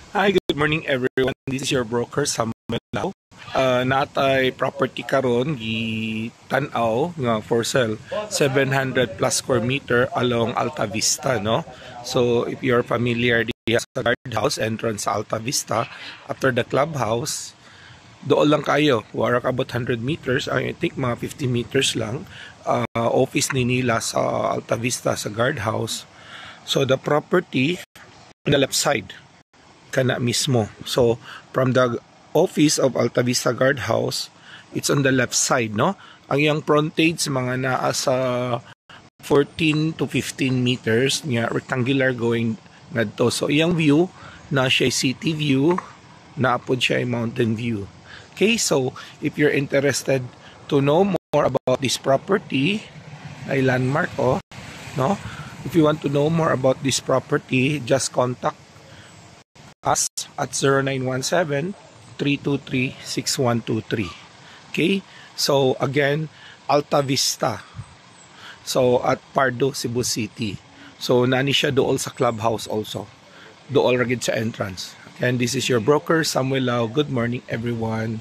Hi, good morning everyone. This is your broker Samuel Lau. Natay property karon gi tan-aw nga for sale 700 plus square meter along Alta Vista, no? So if you're familiar diha sa guardhouse entrance sa Alta Vista, after the clubhouse, doon lang kayo. Wara ka about 100 meters, I think mga 50 meters lang. Office ni nila sa Alta Vista sa guardhouse. So the property on the left side kana mismo. So from the office of Alta Vista Guardhouse, it's on the left side, no? Ang iyang frontage mga naa sa 14 to 15 meters nga rectangular going ngadto. So iyang view na siya city view, naapod siya mountain view. Okay, so if you're interested to know more about this property, ay landmark no? If you want to know more about this property, just contact us at 0917-323-6123. Okay? So, again, Alta Vista. So, at Pardo, Cebu City. So, nani siya dool sa clubhouse also. Dool ragid sa entrance. And this is your broker, Samuel Lau. Good morning, everyone.